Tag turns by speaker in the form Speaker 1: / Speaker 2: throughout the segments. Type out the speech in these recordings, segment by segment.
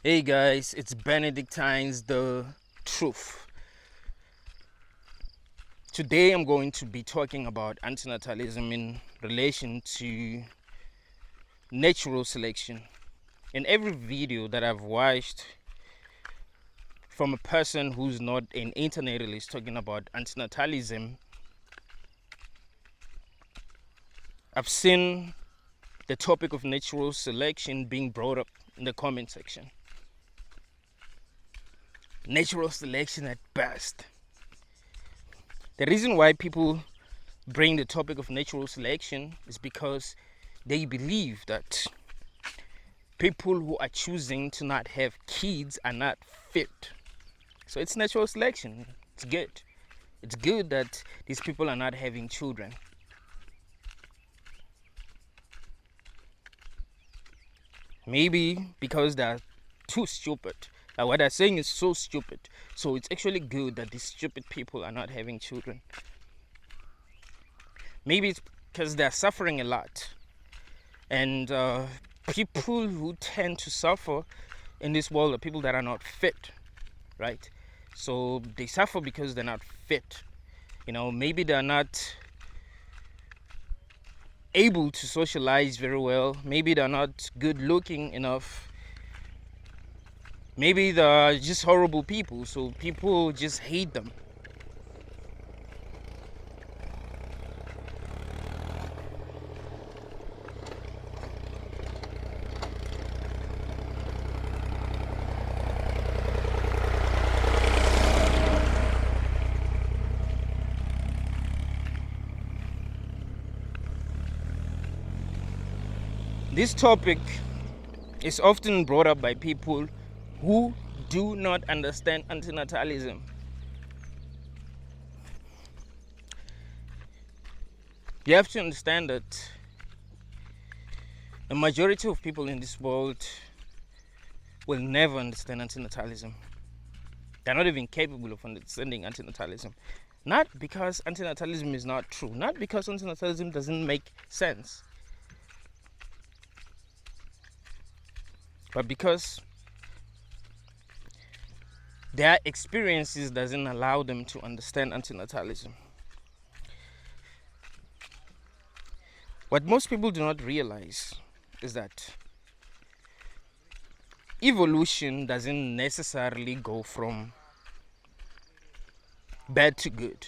Speaker 1: Hey guys, it's Benedictine's The Truth. Today I'm going to be talking about antinatalism in relation to natural selection. In every video that I've watched from a person who's not an internatalist talking about antinatalism, I've seen the topic of natural selection being brought up in the comment section. Natural selection at best. The reason why people bring the topic of natural selection is because they believe that people who are choosing to not have kids are not fit. So it's natural selection. It's good. It's good that these people are not having children. Maybe because they're too stupid. What they're saying is so stupid. So it's actually good that these stupid people are not having children. Maybe it's because they're suffering a lot. And people who tend to suffer in this world are people that are not fit, right? So they suffer because they're not fit. Maybe they're not able to socialize very well. Maybe they're not good looking enough. Maybe they're just horrible people, so people just hate them. This topic is often brought up by people who do not understand antinatalism. You have to understand that the majority of people in this world will never understand antinatalism. They're not even capable of understanding antinatalism. Not because antinatalism is not true, not because antinatalism doesn't make sense, but because their experiences doesn't allow them to understand antinatalism. What most people do not realize is that evolution doesn't necessarily go from bad to good.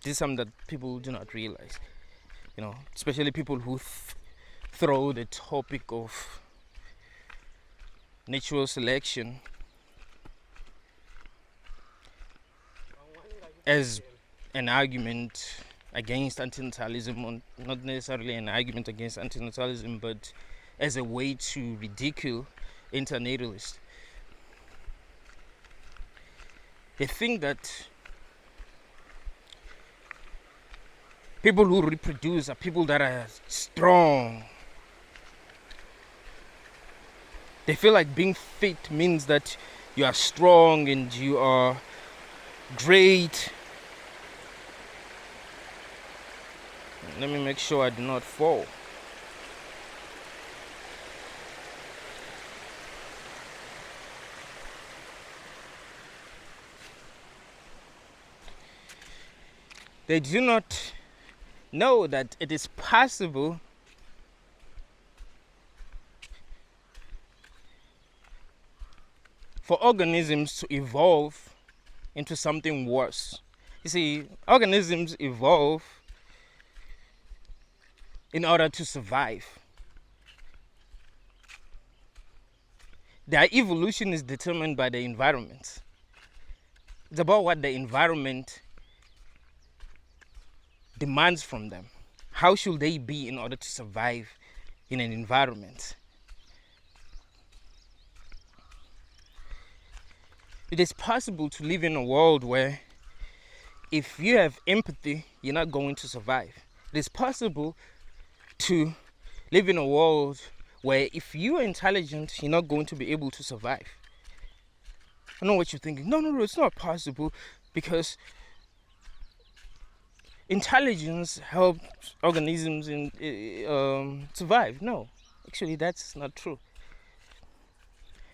Speaker 1: This is something that people do not realize. Especially people who throw the topic of natural selection as an argument against antinatalism, or not necessarily an argument against antinatalism, but as a way to ridicule internatalists. They think that people who reproduce are people that are strong. They feel like being fit means that you are strong and you are great. Let me make sure I do not fall. They do not know that it is possible for organisms to evolve into something worse. You see, organisms evolve in order to survive. Their evolution is determined by the environment. It's about what the environment demands from them. How should they be in order to survive in an environment? It is possible to live in a world where if you have empathy, you're not going to survive. It is possible to live in a world where if you are intelligent, you're not going to be able to survive. I know what you're thinking. No, it's not possible, because intelligence helps organisms survive. No, actually, that's not true.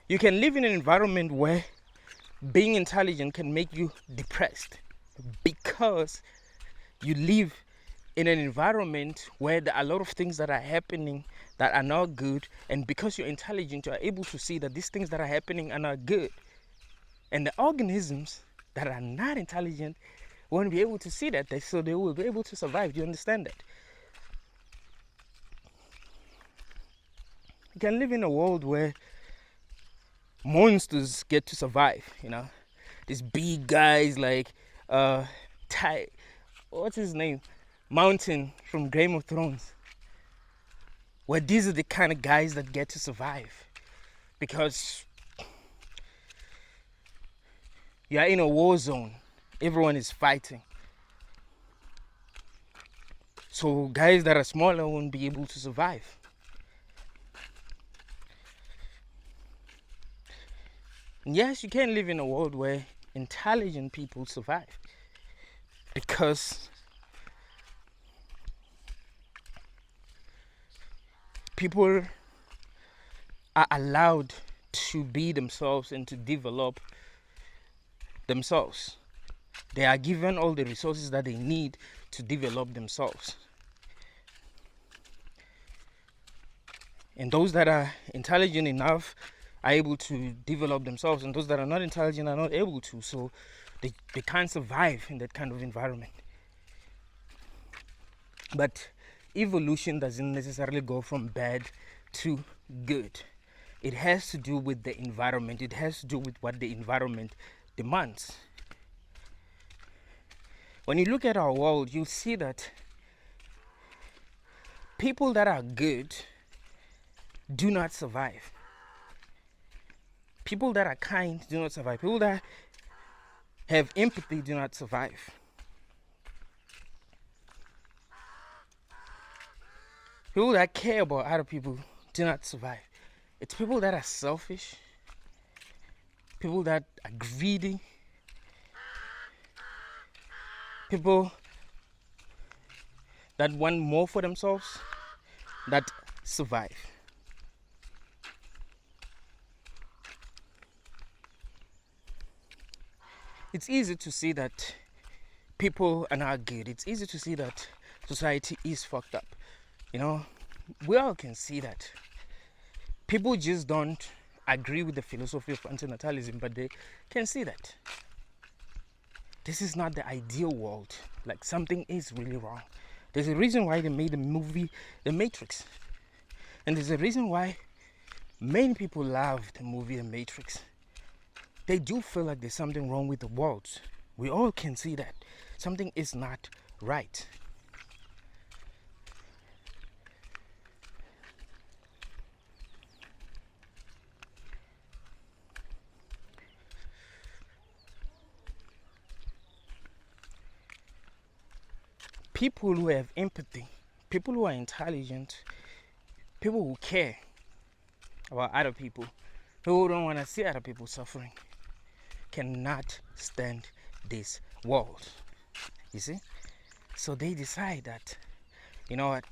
Speaker 1: You can live in an environment where being intelligent can make you depressed because you live in an environment where there are a lot of things that are happening that are not good, and because you're intelligent, you are able to see that these things that are happening are not good. And the organisms that are not intelligent won't be able to see that, so they will be able to survive. Do you understand that? You can live in a world where monsters get to survive, these big guys like what's his name, Mountain from Game of Thrones, where these are the kind of guys that get to survive because you're in a war zone, everyone is fighting. So guys that are smaller won't be able to survive. Yes, you can live in a world where intelligent people survive because people are allowed to be themselves and to develop themselves. They are given all the resources that they need to develop themselves. And those that are intelligent enough are able to develop themselves, and those that are not intelligent are not able to, so they can't survive in that kind of environment. But evolution doesn't necessarily go from bad to good. It has to do with the environment. It has to do with what the environment demands. When you look at our world, you'll see that people that are good do not survive. People that are kind do not survive. People that have empathy do not survive. People that care about other people do not survive. It's people that are selfish, people that are greedy, people that want more for themselves that survive. It's easy to see that people are not good. It's easy to see that society is fucked up. We all can see that. People just don't agree with the philosophy of antinatalism, but they can see that this is not the ideal world. Like, something is really wrong. There's a reason why they made the movie The Matrix. And there's a reason why many people love the movie The Matrix. They do feel like there's something wrong with the world. We all can see that. Something is not right. People who have empathy, people who are intelligent, people who care about other people, who don't want to see other people suffering, cannot stand this world. You see? So they decide that, you know what,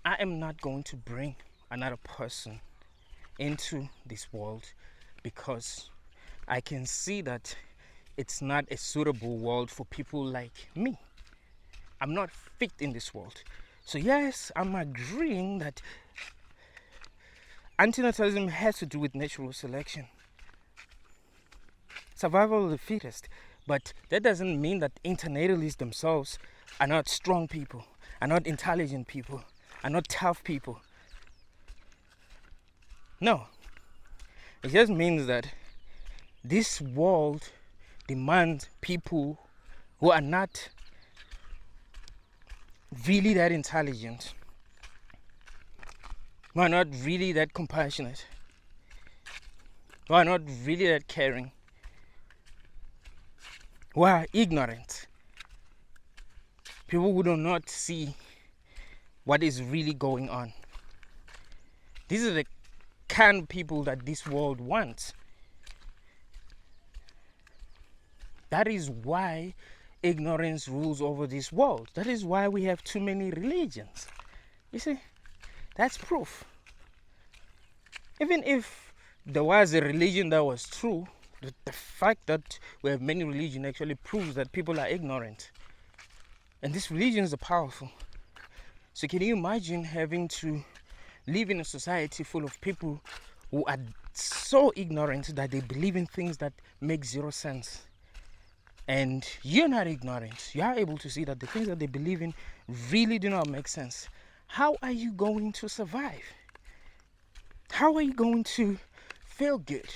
Speaker 1: I am not going to bring another person into this world because I can see that it's not a suitable world for people like me. I'm not fit in this world. So yes, I'm agreeing that antinatalism has to do with natural selection, survival of the fittest. But that doesn't mean that internatalists themselves are not strong people, are not intelligent people, are not tough people. No. It just means that this world demands people who are not really that intelligent, who are not really that compassionate, who are not really that caring, who are ignorant, people who do not see what is really going on. These are the kind of people that this world wants. That is why ignorance rules over this world. That is why we have too many religions. You see, that's proof. Even if there was a religion that was true, the fact that we have many religions actually proves that people are ignorant. And these religions are powerful. So can you imagine having to live in a society full of people who are so ignorant that they believe in things that make zero sense? And you're not ignorant. You are able to see that the things that they believe in really do not make sense. How are you going to survive? How are you going to feel good?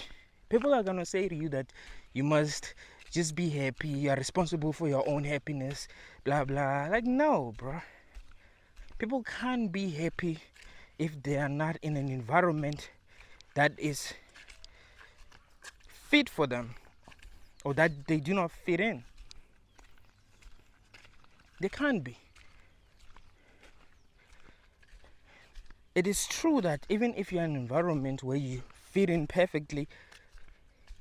Speaker 1: People are going to say to you that you must just be happy. You are responsible for your own happiness. Blah, blah. Like, no, bro. People can't be happy if they are not in an environment that is fit for them, or that they do not fit in. They can't be. It is true that even if you're in an environment where you fit in perfectly,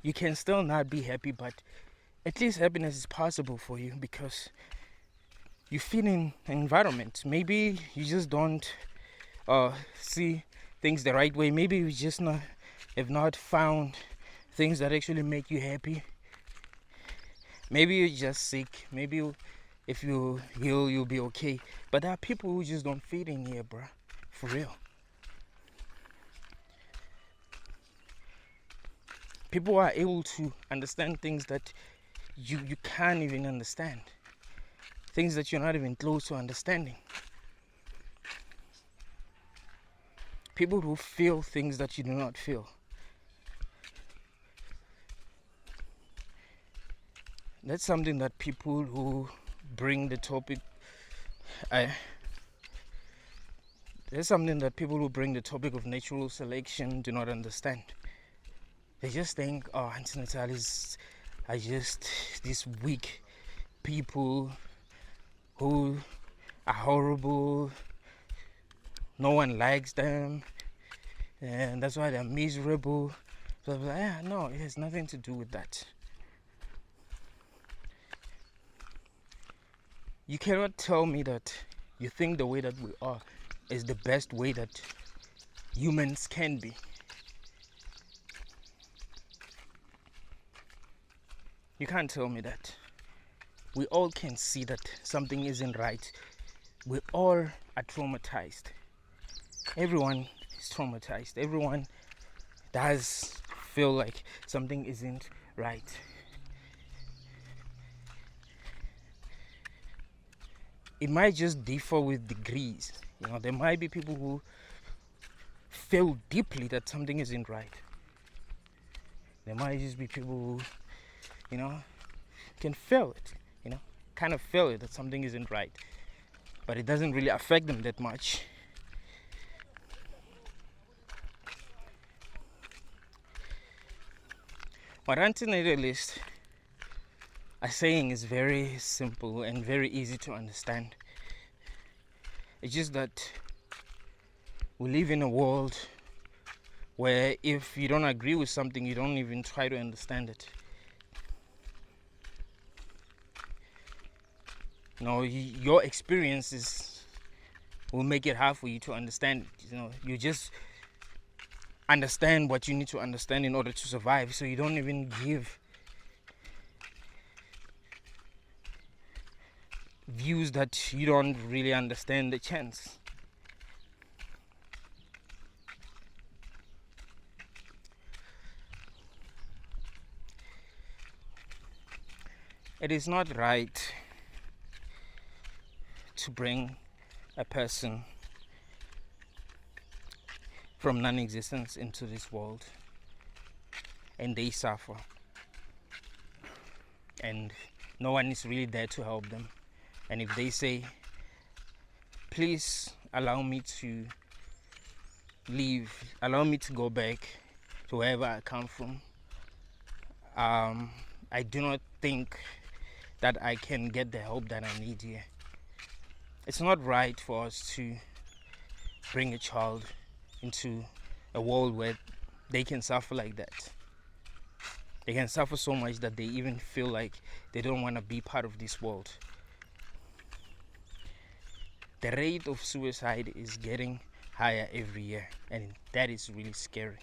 Speaker 1: you can still not be happy, but at least happiness is possible for you because you fit in an environment. Maybe you just don't see things the right way. Maybe you just have not found things that actually make you happy. Maybe you're just sick. Maybe if you heal, you'll be okay. But there are people who just don't fit in here, bruh. For real. People are able to understand things that you can't even understand. Things that you're not even close to understanding. People who feel things that you do not feel. That's something that people who bring the topic there's something that people who bring the topic of natural selection do not understand. They just think, oh, antinatalists are just these weak people who are horrible. No one likes them, and that's why they're miserable. So no, it has nothing to do with that. You cannot tell me that you think the way that we are is the best way that humans can be. You can't tell me that. We all can see that something isn't right. We all are traumatized. Everyone is traumatized. Everyone does feel like something isn't right. It might just differ with degrees. There might be people who feel deeply that something isn't right. There might just be people who, can feel it, kind of feel it that something isn't right. But it doesn't really affect them that much. What antinatalists are saying is very simple and very easy to understand. It's just that we live in a world where if you don't agree with something, you don't even try to understand it. Your experiences will make it hard for you to understand it. You just understand what you need to understand in order to survive, so you don't even give views that you don't really understand the chance. It is not right to bring a person from non-existence into this world and they suffer and no one is really there to help them. And if they say, please allow me to leave, allow me to go back to wherever I come from, I do not think that I can get the help that I need here. It's not right for us to bring a child into a world where they can suffer like that. They can suffer so much that they even feel like they don't want to be part of this world. The rate of suicide is getting higher every year, and that is really scary.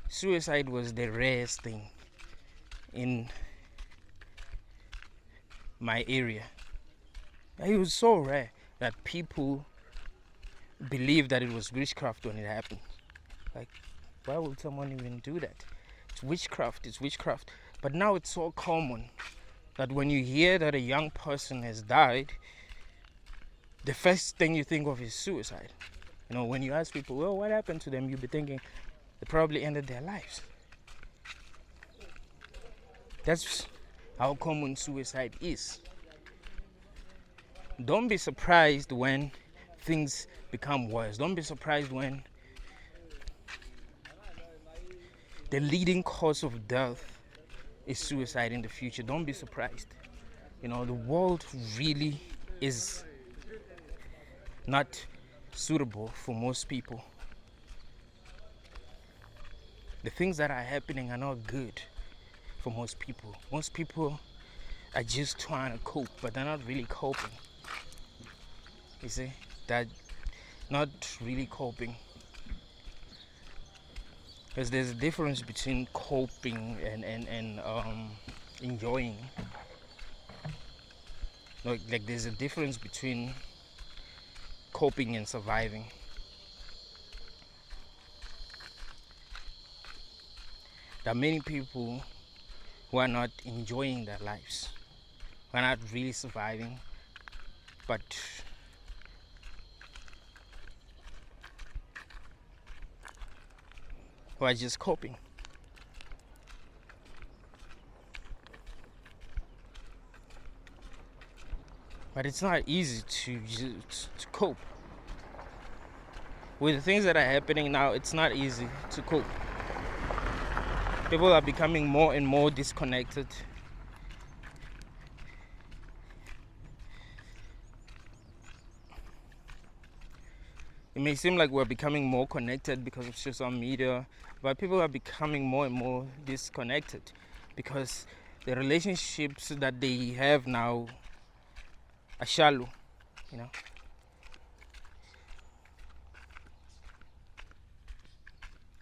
Speaker 1: Suicide was the rarest thing in my area. It was so rare that people believed that it was witchcraft when it happened. Like, why would someone even do that? It's witchcraft, it's witchcraft. But now it's so common that when you hear that a young person has died, the first thing you think of is suicide. You know, when you ask people, well, what happened to them, you'll be thinking they probably ended their lives. That's how common suicide is. Don't be surprised when things become worse. Don't be surprised when the leading cause of death is suicide in the future. Don't be surprised. You know, the world really is not suitable for most people. The things that are happening are not good for most people. Most people are just trying to cope, but they're not really coping. You see, they're not really coping. Because there's a difference between coping and enjoying. Like there's a difference between coping and surviving. There are many people who are not enjoying their lives, who are not really surviving, but who are just coping. But it's not easy to cope. With the things that are happening now, it's not easy to cope. People are becoming more and more disconnected. It may seem like we're becoming more connected because of social media, but people are becoming more and more disconnected because the relationships that they have now are shallow, you know.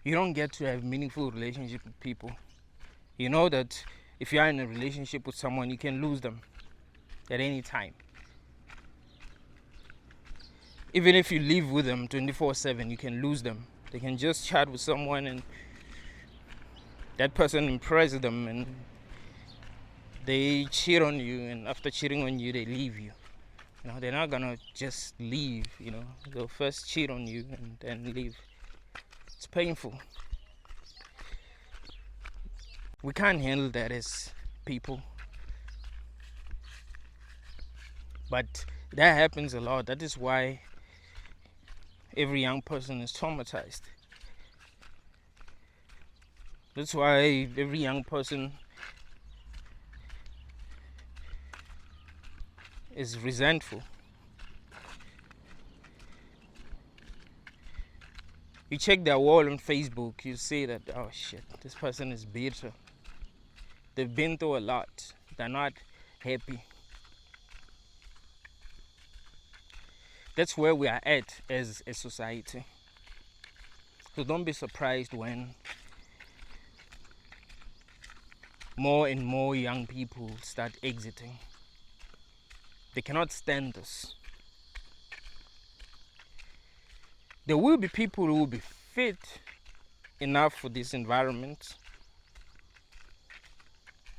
Speaker 1: You don't get to have meaningful relationships with people. You know that if you are in a relationship with someone, you can lose them at any time. Even if you live with them 24/7, you can lose them. They can just chat with someone and that person impresses them and they cheat on you, and after cheating on you, they leave you. You know, they're not gonna just leave, you know. They'll first cheat on you and then leave. It's painful. We can't handle that as people. But that happens a lot. That is why every young person is traumatized. That's why every young person is resentful. You check their wall on Facebook, you see that, oh shit, this person is bitter. They've been through a lot. They're not happy. That's where we are at as a society. So don't be surprised when more and more young people start exiting. They cannot stand this. There will be people who will be fit enough for this environment.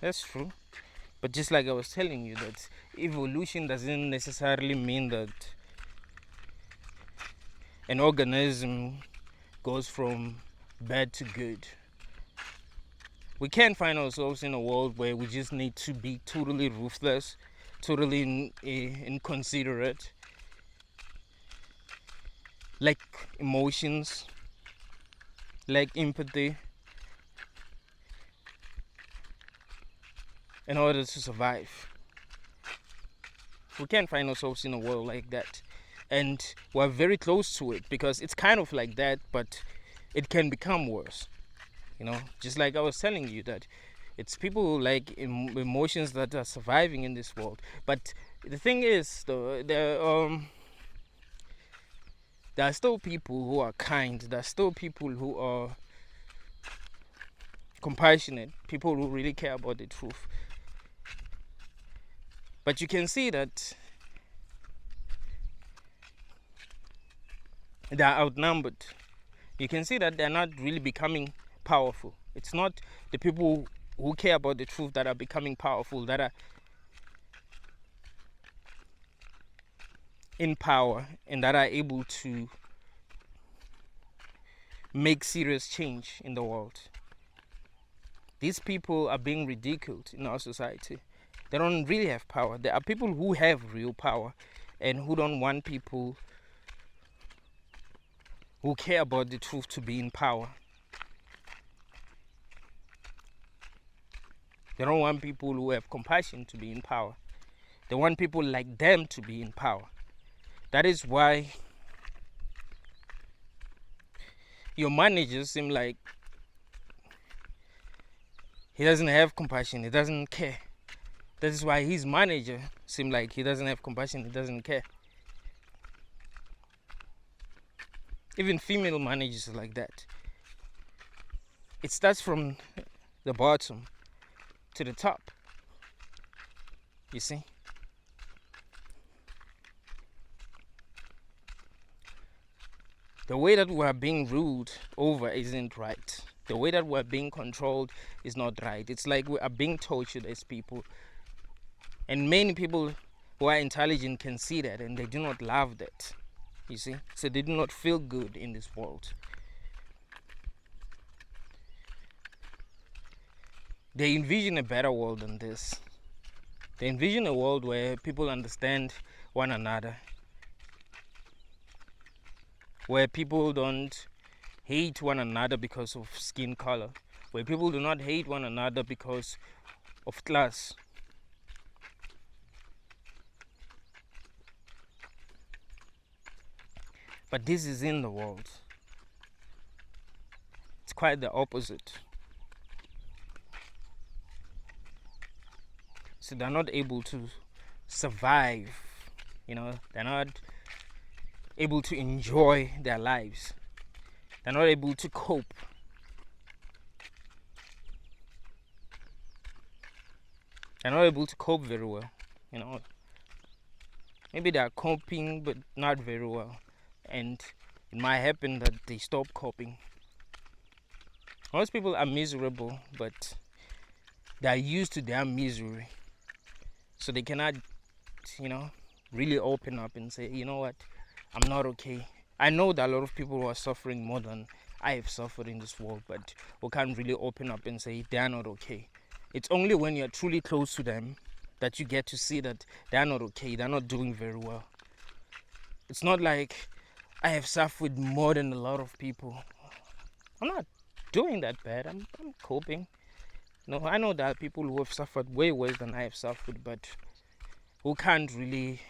Speaker 1: That's true. But just like I was telling you, that evolution doesn't necessarily mean that an organism goes from bad to good. We can't find ourselves in a world where we just need to be totally ruthless, totally inconsiderate, lack emotions, lack empathy, in order to survive. We can't find ourselves in a world like that. And we're very close to it because it's kind of like that, but it can become worse. You know, just like I was telling you, that it's people who like emotions that are surviving in this world. But the thing is, though, there are still people who are kind. There are still people who are compassionate, people who really care about the truth. But you can see that they are outnumbered. You can see that they're not really becoming powerful. It's not the people who care about the truth that are becoming powerful, that are in power, and that are able to make serious change in the world. These people are being ridiculed in our society. They don't really have power. There are people who have real power and who don't want people who care about the truth to be in power. They don't want people who have compassion to be in power. They want people like them to be in power. That is why your manager seems like he doesn't have compassion, he doesn't care. That is why his manager seems like he doesn't have compassion, he doesn't care. Even female managers are like that. It starts from the bottom to the top. You see? The way that we are being ruled over isn't right. The way that we are being controlled is not right. It's like we are being tortured as people. And many people who are intelligent can see that, and they do not love that. You see? So they do not feel good in this world. They envision a better world than this. They envision a world where people understand one another, where people don't hate one another because of skin color, where people do not hate one another because of class. But this is in the world. It's quite the opposite. So they're not able to survive, they're not able to enjoy their lives. They're not able to cope. They're not able to cope very well, Maybe they're coping, but not very well. And it might happen that they stop coping. Most people are miserable, but they are used to their misery. So they cannot, really open up and say, you know what, I'm not okay. I know that a lot of people are suffering more than I have suffered in this world, but we can't really open up and say they are not okay. It's only when you're truly close to them that you get to see that they are not okay, they're not doing very well. It's not like I have suffered more than a lot of people. I'm not doing that bad. I'm coping. No, I know there are people who have suffered way worse than I have suffered, but who can't really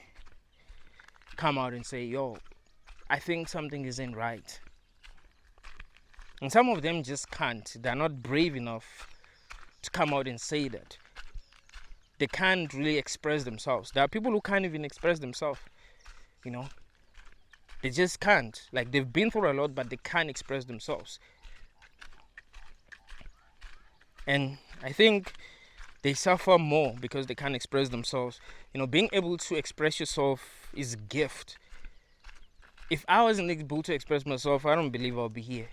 Speaker 1: come out and say, yo, I think something isn't right. And some of them just can't. They're not brave enough to come out and say that. They can't really express themselves. There are people who can't even express themselves, They just can't. Like, they've been through a lot, but they can't express themselves. And I think they suffer more because they can't express themselves. Being able to express yourself is a gift. If I wasn't able to express myself, I don't believe I'll be here.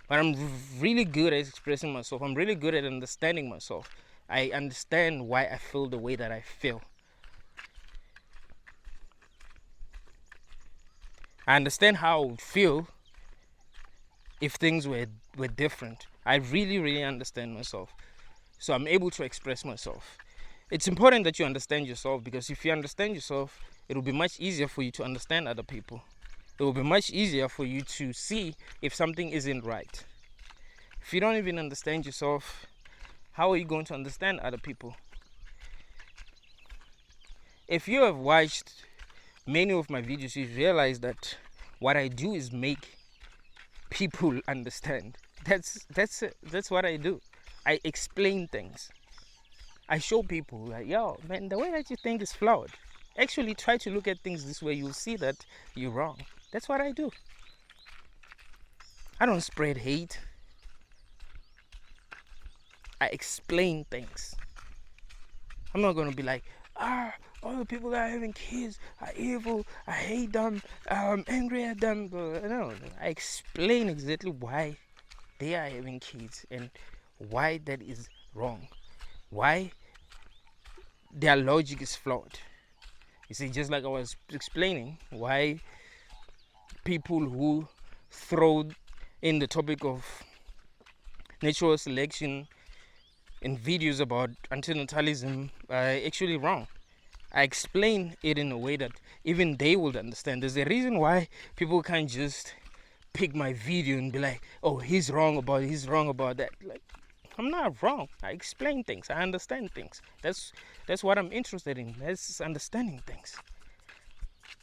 Speaker 1: But I'm really good at expressing myself. I'm really good at understanding myself. I understand why I feel the way that I feel. I understand how I would feel if things were different. I really, really understand myself. So I'm able to express myself. It's important that you understand yourself, because if you understand yourself, it will be much easier for you to understand other people. It will be much easier for you to see if something isn't right. If you don't even understand yourself, how are you going to understand other people? If you have watched many of my videos, you realize that what I do is make people understand. That's what I do. I explain things. I show people like, yo, man, the way that you think is flawed. Actually, try to look at things this way. You'll see that you're wrong. That's what I do. I don't spread hate. I explain things. I'm not gonna be like, all the people that are having kids are evil. I hate them. I'm angry at them. But no, I explain exactly why they are having kids and why that is wrong. Why their logic is flawed. You see, just like I was explaining, why people who throw in the topic of natural selection in videos about antinatalism are actually wrong. I explain it in a way that even they would understand. There's a reason why people can't just pick my video and be like, oh, he's wrong about that. Like, I'm not wrong. I explain things. I understand things. That's what I'm interested in. That's understanding things.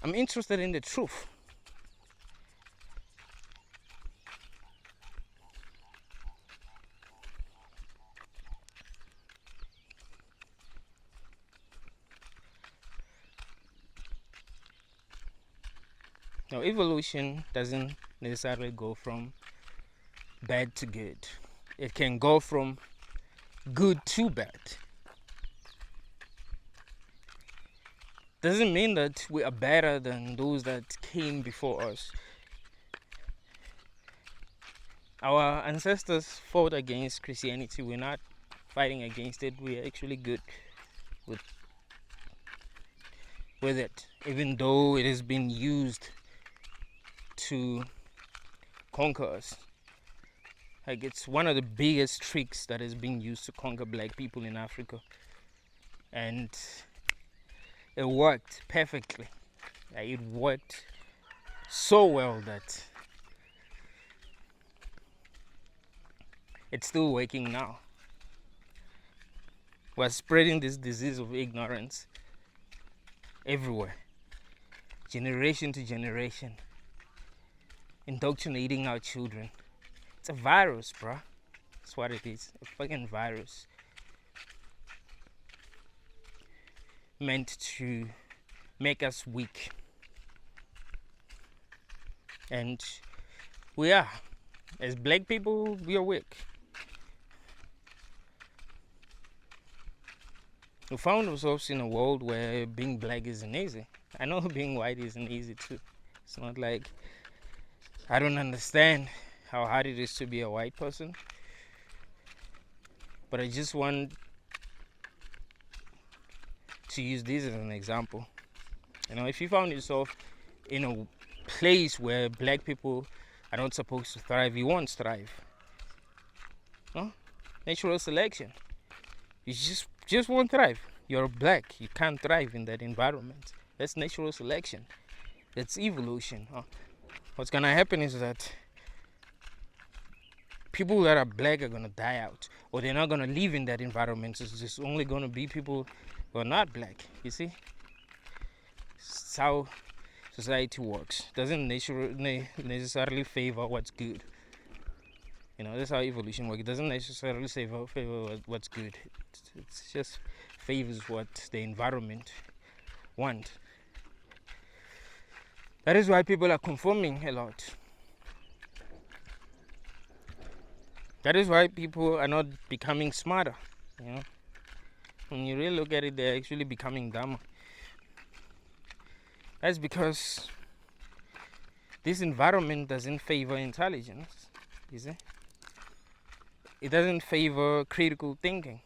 Speaker 1: I'm interested in the truth. Now, evolution doesn't necessarily go from bad to good. It can go from good to bad. Doesn't mean that we are better than those that came before us. Our ancestors fought against Christianity. We're not fighting against it. We're actually good with it, even though it has been used to conquer us. Like, it's one of the biggest tricks that is being used to conquer black people in Africa, and it worked perfectly. Like, it worked so well that it's still working now. We're spreading this disease of ignorance everywhere, generation to generation, indoctrinating our children. It's a virus, bruh. That's what it is. A fucking virus. Meant to make us weak. And we are. As black people, we are weak. We found ourselves in a world where being black isn't easy. I know being white isn't easy too. It's not like I don't understand how hard it is to be a white person. But I just want to use this as an example. You know, if you found yourself in a place where black people are not supposed to thrive, you won't thrive. No? Natural selection. You just won't thrive. You're black. You can't thrive in that environment. That's natural selection. That's evolution. What's gonna happen is that people that are black are gonna die out, or they're not gonna live in that environment. It's just only gonna be people who are not black. You see? It's how society works. Doesn't necessarily favor what's good. You know, that's how evolution works. It doesn't necessarily favor what's good. It just favors what the environment want. That is why people are conforming a lot. That is why people are not becoming smarter. You know, when you really look at it, they're actually becoming dumber. That's because this environment doesn't favor intelligence. You see? It doesn't favor critical thinking.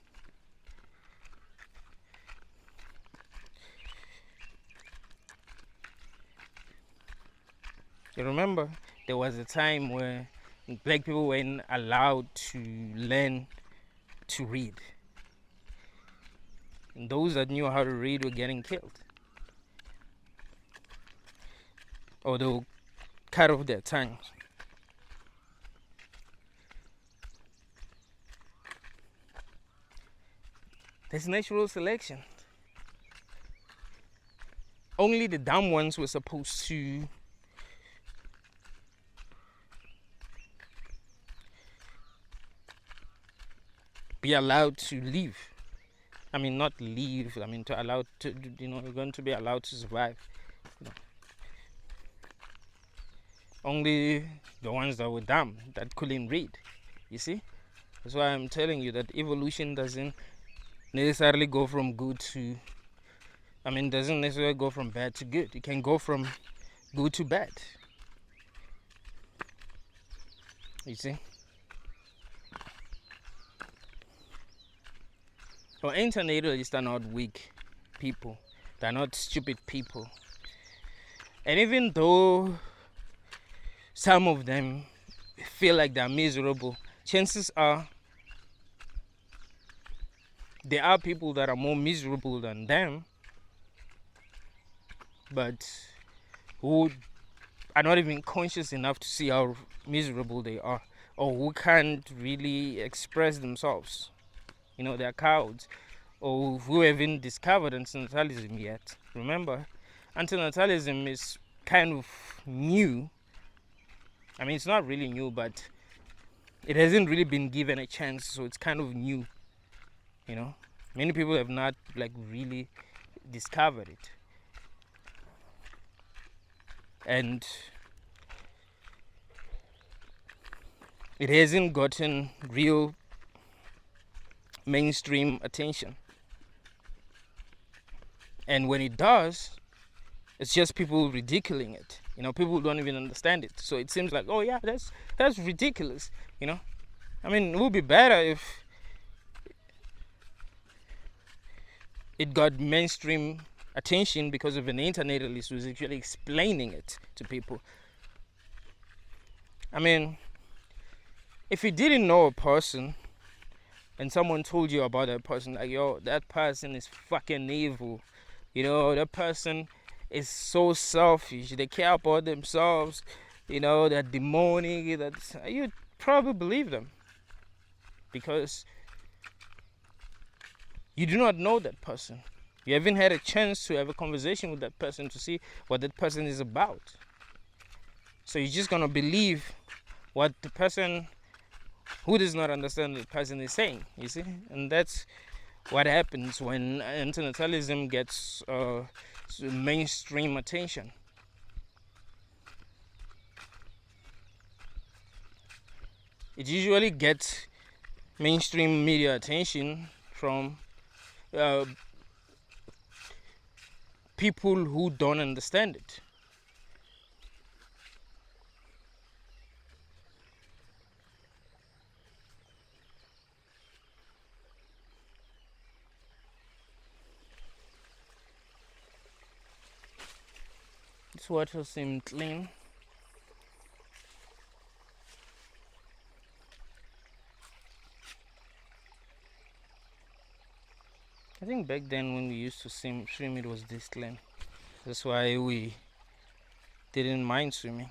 Speaker 1: You remember, there was a time where black people weren't allowed to learn to read. And those that knew how to read were getting killed. Or they were cut off their tongues. There's natural selection. Only the dumb ones were supposed to be allowed to live. I mean, not leave. I mean, to allow to, you're going to be allowed to survive. You know. Only the ones that were dumb, that couldn't read. You see? That's why I'm telling you that evolution doesn't necessarily go from good to, doesn't necessarily go from bad to good. It can go from good to bad. You see? Well, antinatalists are not weak people. They're not stupid people. And even though some of them feel like they're miserable, chances are there are people that are more miserable than them, but who are not even conscious enough to see how miserable they are, or who can't really express themselves. They're cowards, or who haven't discovered antinatalism yet. Remember, antinatalism is kind of new. It's not really new, but it hasn't really been given a chance, so it's kind of new. Many people have not really discovered it, and it hasn't gotten real mainstream attention. And when it does, it's just people ridiculing it. People don't even understand it, so it seems like, oh yeah, that's ridiculous. It would be better if it got mainstream attention because of an internationalist who's actually explaining it to people. If you didn't know a person and someone told you about that person, like, yo, that person is fucking evil, that person is so selfish, they care about themselves, they're demonic, you'd probably believe them, because you do not know that person. You haven't had a chance to have a conversation with that person to see what that person is about. So you're just going to believe what the person who does not understand the person is saying, you see? And that's what happens when antinatalism gets mainstream attention. It usually gets mainstream media attention from people who don't understand it. This water seemed clean. I think back then when we used to swim it was this clean. That's why we didn't mind swimming.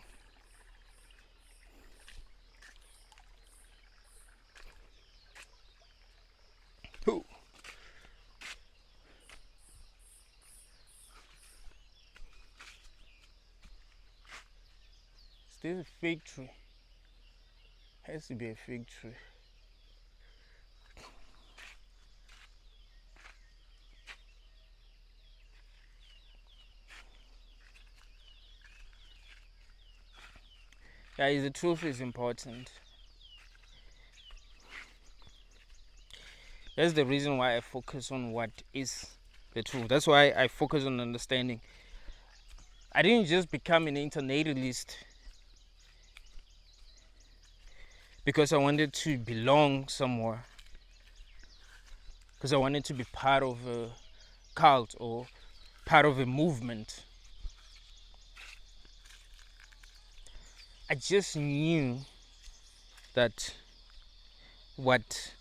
Speaker 1: Ooh. Is this a fig tree? Has to be a fig tree. Guys, the truth is important. That's the reason why I focus on what is the truth. That's why I focus on understanding. I didn't just become an internationalist because I wanted to belong somewhere, because I wanted to be part of a cult or part of a movement. I just knew that what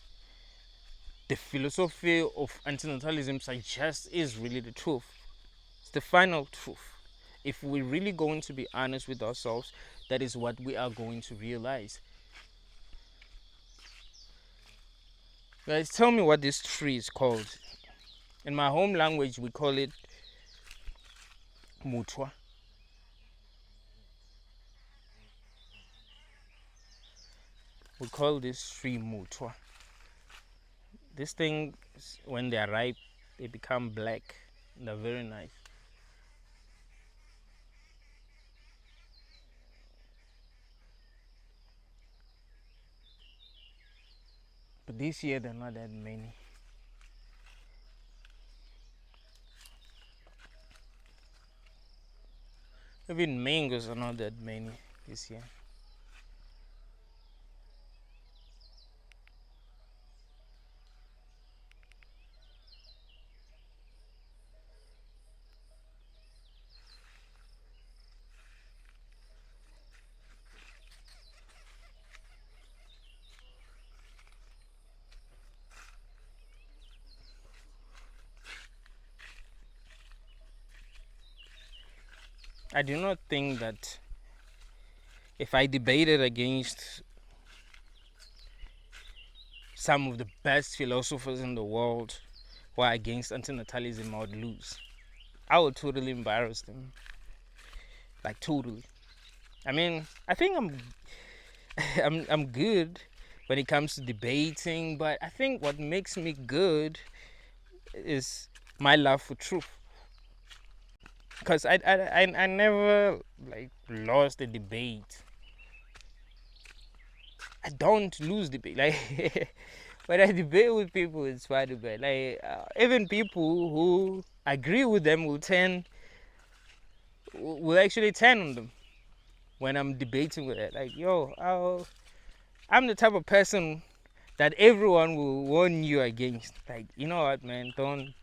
Speaker 1: the philosophy of antinatalism suggests is really the truth. It's the final truth. If we're really going to be honest with ourselves, that is what we are going to realize. Guys, tell me what this tree is called. In my home language, we call it mutwa. We call this tree mutwa. This thing, when they are ripe, they become black. They're very nice. this year there are not that many. Even mangoes are not that many this year. I do not think that if I debated against some of the best philosophers in the world who are against antinatalism, I would lose. I would totally embarrass them. Like totally. I mean, I think I'm good when it comes to debating, but I think what makes me good is my love for truth. Because I never like lost a debate. I don't lose debate. Like when I debate with people, it's fun debate. Like even people who agree with them will actually turn on them when I'm debating with it. Like I'm the type of person that everyone will warn you against. Like, you know what, man? Don't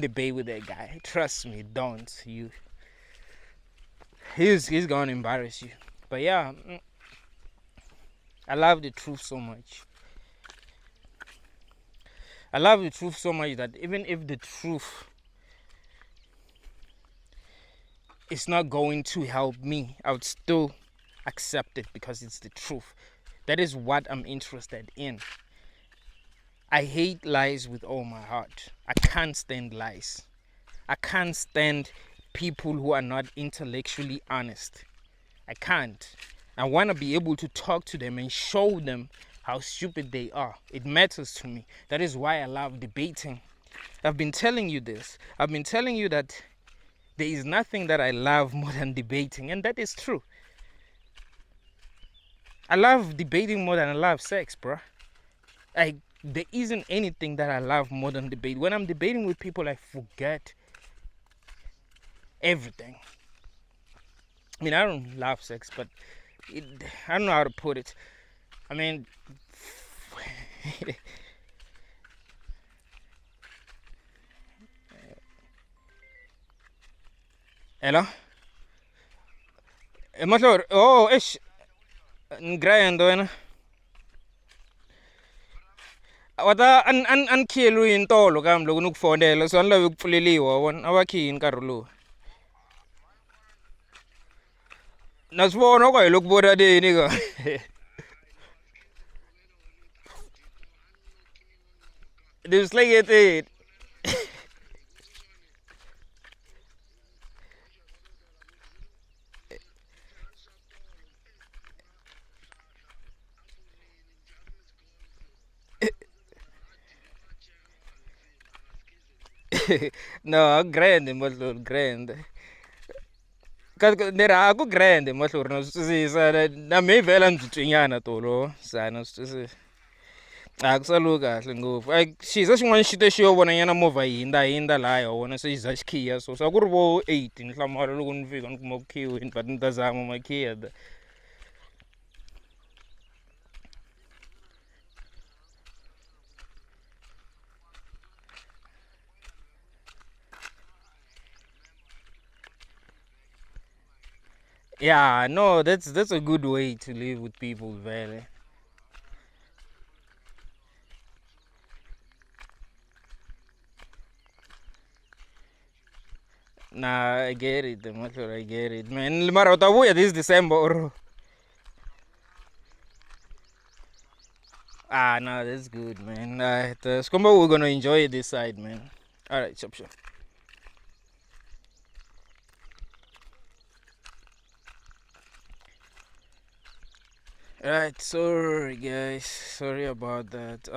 Speaker 1: debate with that guy. Trust me, don't. He's gonna embarrass you. But yeah, I love the truth so much. I love the truth so much that even if the truth is not going to help me, I would still accept it because it's the truth. That is what I'm interested in. I hate lies with all my heart. I can't stand lies. I can't stand people who are not intellectually honest. I can't. I want to be able to talk to them and show them how stupid they are. It matters to me. That is why I love debating. I've been telling you this. I've been telling you that there is nothing that I love more than debating, and that is true. I love debating more than I love sex, bro. There isn't anything that I love more than debate. When I'm debating with people, I forget everything. I mean, I don't love sex, but I don't know how to put it. I mean, hello? Oh, ish. Grind, wena. Wata an khielu intolo kam loko nikufondela so anlavi ku pfuleliwa wona a va khiyi nkarhi lowu na swi vona ku hi loko vonaneni ka ni swi hleketeni no grand mahlori grand ni raha ku grand mahlori na swi twisisa na mi vhela ni byi twinyana tolo sa na swi twisisa a ku saliwi kahle ngopfu xiza xin'wana xi te xi yo vonanyana movha hindza laha ya wona se xi za xi khiya so swa ku ri vo 8 ni hlamala loko ni fika ni kuma ku khiyiweni but ni ta zama makhiya yeah, no, that's a good way to live with people, really. Nah, I get it, I'm not sure I get it, man. Mara utabuya this December or no, that's good, man. Skumba, we're gonna enjoy this side, man. All right, sure. All right, sorry guys, sorry about that.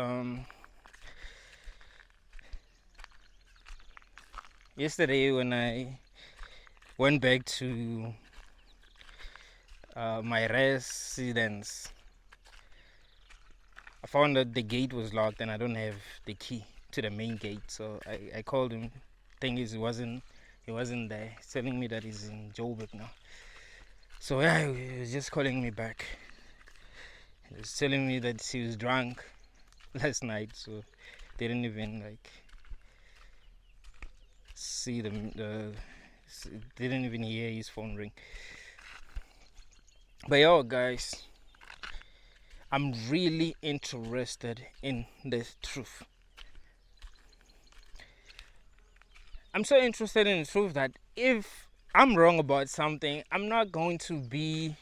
Speaker 1: Yesterday when I went back to my residence, I found that the gate was locked and I don't have the key to the main gate. So I called him. Thing is, he wasn't there. He's telling me that he's in Joburg now. So yeah, he was just calling me back. He was telling me that he was drunk last night, so didn't even like see didn't even hear his phone ring. But yo, guys, I'm really interested in the truth. I'm so interested in the truth that if I'm wrong about something, I'm not going to be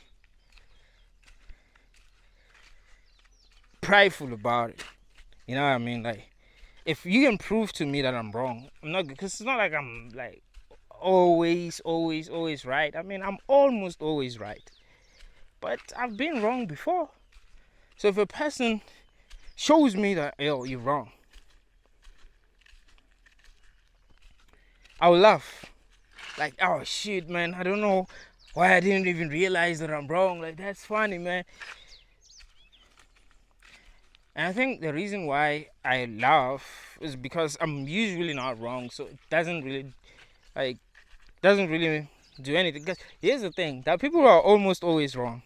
Speaker 1: prideful about it. You know what I mean? Like, if you can prove to me that I'm wrong, I'm not, because it's not like I'm like always right. I mean, I'm almost always right, but I've been wrong before. So if a person shows me that, yo, you're wrong, I'll laugh. Like, oh shit, man, I don't know why I didn't even realize that I'm wrong. Like, that's funny, man. And I think the reason why I laugh is because I'm usually not wrong, so it doesn't really do anything. Because here's the thing, that people are almost always wrong.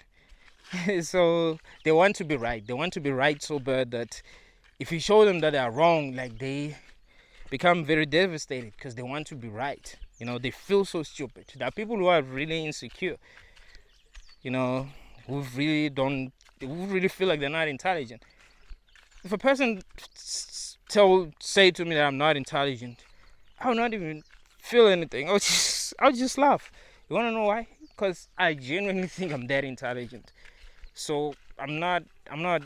Speaker 1: So they want to be right. They want to be right so bad that if you show them that they are wrong, like, they become very devastated because they want to be right. You know, they feel so stupid. There are people who are really insecure, you know, who really feel like they're not intelligent. If a person say to me that I'm not intelligent, I will not even feel anything. I'll just laugh. You wanna know why? Because I genuinely think I'm that intelligent. So I'm not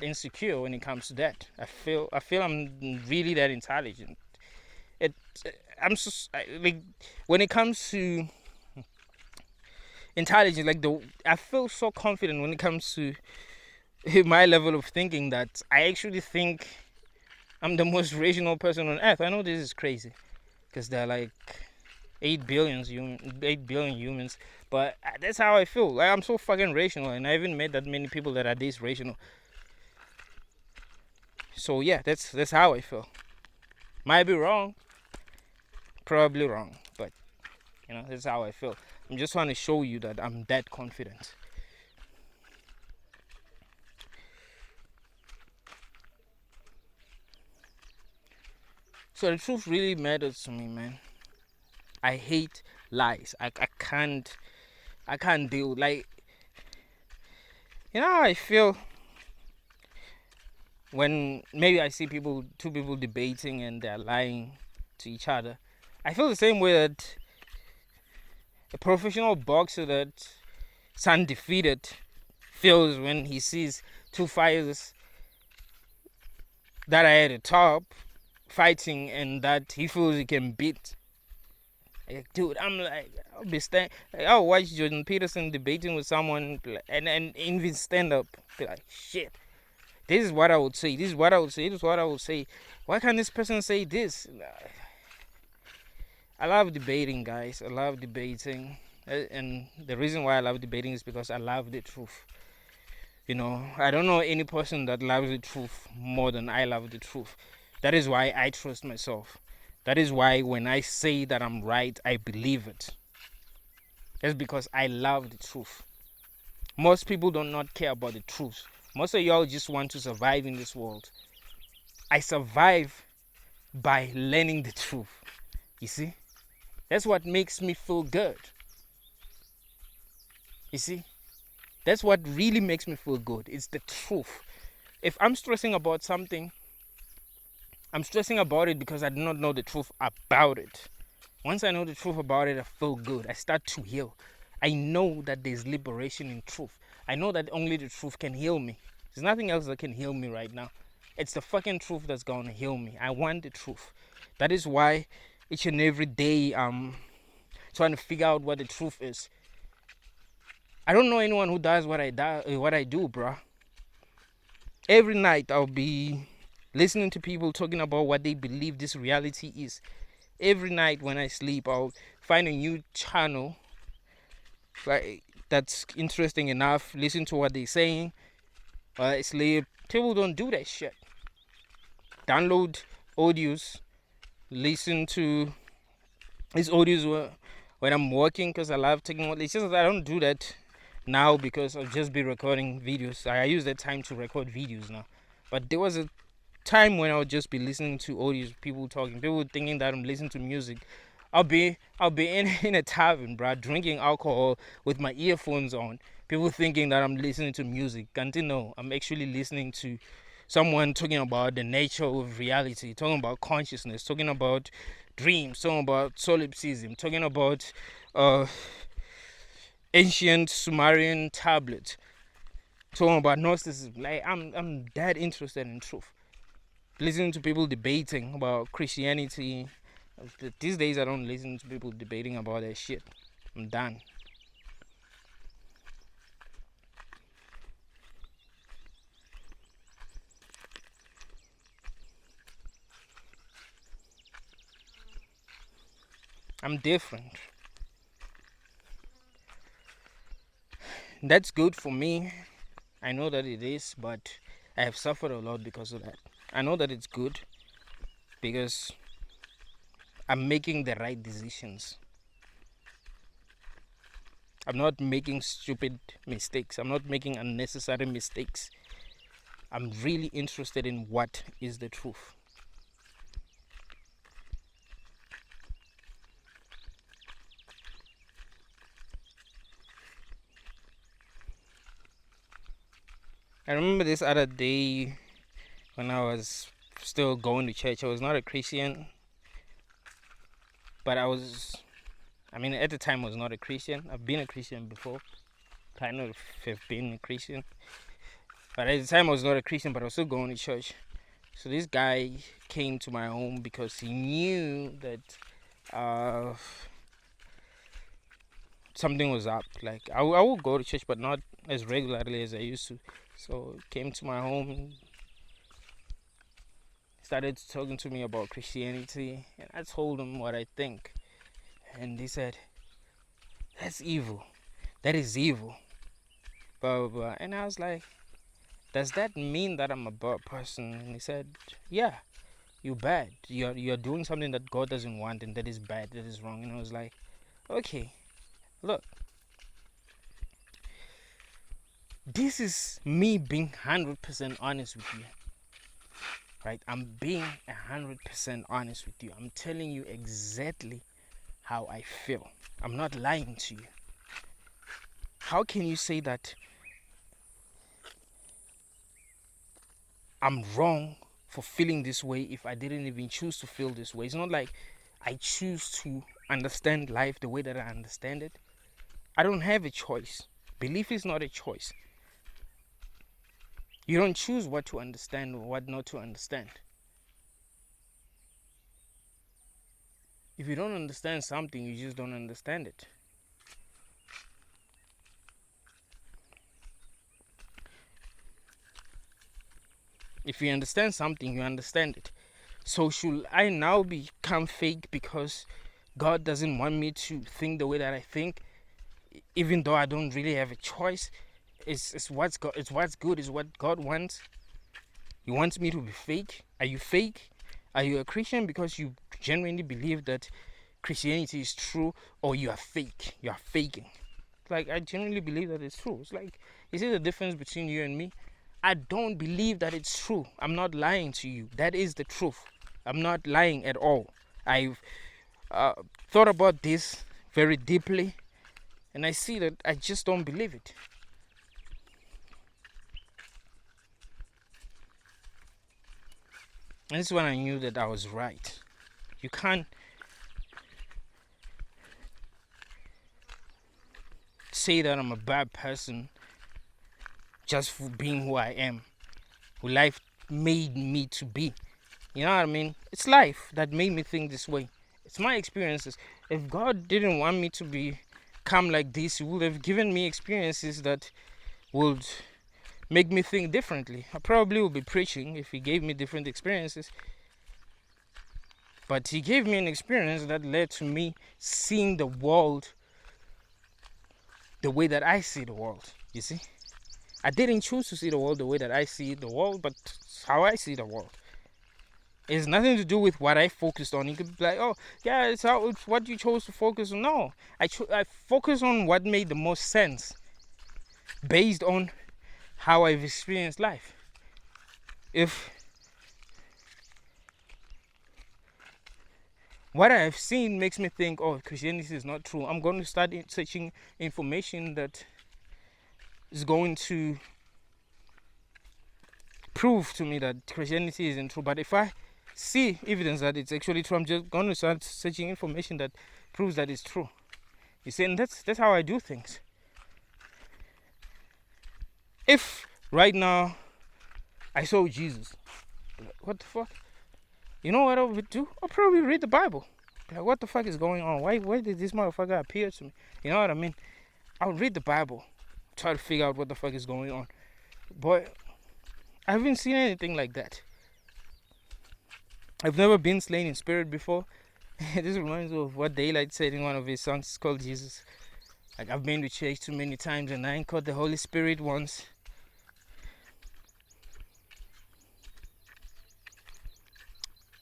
Speaker 1: insecure when it comes to that. I feel I'm really that intelligent. Like, when it comes to intelligence, like, I feel so confident when it comes to my level of thinking that I actually think I'm the most rational person on earth. I know this is crazy because there are like 8 billion humans, but that's how I feel. Like, I'm so fucking rational, and I haven't met that many people that are this rational. So yeah, that's how I feel. Might be wrong, probably wrong, but you know, that's how I feel. I'm just trying to show you that I'm that confident. So the truth really matters to me, man. I hate lies. I can't deal. Like, you know how I feel when maybe I see two people debating and they're lying to each other. I feel the same way that a professional boxer that's undefeated feels when he sees two fighters that are at the top fighting and that he feels he can beat. Like, dude, I'm like, I'll watch Jordan Peterson debating with someone and even stand up, be like, shit, this is what I would say, this is what I would say, this is what I would say. Why can't this person say this? I love debating, guys. I love debating. And the reason why I love debating is because I love the truth. You know, I don't know any person that loves the truth more than I love the truth. That is why I trust myself. That is why when I say that I'm right, I believe it. That's because I love the truth. Most people do not care about the truth. Most of y'all just want to survive in this world. I survive by learning the truth. You see? That's what makes me feel good. You see? That's what really makes me feel good. It's the truth. If I'm stressing about something, I'm stressing about it because I do not know the truth about it. Once I know the truth about it, I feel good. I start to heal. I know that there's liberation in truth. I know that only the truth can heal me. There's nothing else that can heal me right now. It's the fucking truth that's going to heal me. I want the truth. That is why each and every day I'm trying to figure out what the truth is. I don't know anyone who does what I do, bruh. Every night I'll be listening to people talking about what they believe this reality is. Every night when I sleep, I'll find a new channel like that's interesting enough, listen to what they're saying, Sleep. People don't do that shit. Download audios, listen to these audios when I'm working because I love taking. It's just that I don't do that now because I'll just be recording videos. I use that time to record videos now. But there was a time when I would just be listening to audios, people talking, people thinking that I'm listening to music. I'll be in a tavern, bro, drinking alcohol with my earphones on. People thinking that I'm listening to music. Can't know? I'm actually listening to someone talking about the nature of reality, talking about consciousness, talking about dreams, talking about solipsism, talking about ancient Sumerian tablets, talking about Gnosticism. Like I'm that interested in truth. Listening to people debating about Christianity. These days I don't listen to people debating about that shit. I'm done. I'm different. That's good for me. I know that it is, but I have suffered a lot because of that. I know that it's good because I'm making the right decisions. I'm not making stupid mistakes. I'm not making unnecessary mistakes. I'm really interested in what is the truth. I remember this other day when I was still going to church. I was not a Christian, but at the time I was not a Christian. I've been a Christian before. Kind of have been a Christian. But at the time I was not a Christian, but I was still going to church. So this guy came to my home because he knew that something was up. Like I would go to church, but not as regularly as I used to. So he came to my home, started talking to me about Christianity, and I told him what I think. And he said, "That's evil. That is evil." Blah blah blah. And I was like, "Does that mean that I'm a bad person?" And he said, "Yeah, you're bad. You're doing something that God doesn't want, and that is bad. That is wrong." And I was like, "Okay, look. This is me being 100% honest with you, right? I'm being 100% honest with you. I'm telling you exactly how I feel. I'm not lying to you. How can you say that I'm wrong for feeling this way if I didn't even choose to feel this way? It's not like I choose to understand life the way that I understand it. I don't have a choice. Belief is not a choice. You don't choose what to understand or what not to understand. If you don't understand something, you just don't understand it. If you understand something, you understand it. So should I now become fake because God doesn't want me to think the way that I think, even though I don't really have a choice? It's what's good. It's what's good. Is what God wants. He wants me to be fake. Are you fake? Are you a Christian because you genuinely believe that Christianity is true, or you are fake? You are faking. Like, I genuinely believe that it's true. It's like, you see the difference between you and me? I don't believe that it's true. I'm not lying to you. That is the truth. I'm not lying at all. I've thought about this very deeply, and I see that I just don't believe it. And this is when I knew that I was right. You can't say that I'm a bad person just for being who I am, who life made me to be. You know what I mean? It's life that made me think this way. It's my experiences. If God didn't want me to become like this, He would have given me experiences that would make me think differently. I probably would be preaching if He gave me different experiences. But He gave me an experience that led to me seeing the world the way that I see the world. You see? I didn't choose to see the world the way that I see the world, but it's how I see the world. It has nothing to do with what I focused on. You could be like, oh, yeah, it's what you chose to focus on. No, I focus on what made the most sense based on how I've experienced life. If what I have seen makes me think, oh, Christianity is not true, I'm going to start searching information that is going to prove to me that Christianity isn't true. But if I see evidence that it's actually true, I'm just going to start searching information that proves that it's true. You see, and that's how I do things. If right now I saw Jesus, what the fuck? You know what I would do? I'll probably read the Bible. Like, what the fuck is going on? Why did this motherfucker appear to me? You know what I mean? I'll read the Bible, try to figure out what the fuck is going on. But I haven't seen anything like that. I've never been slain in spirit before. This reminds me of what Daylight said in one of his songs. It's called Jesus. Like, I've been to church too many times and I ain't caught the Holy Spirit once.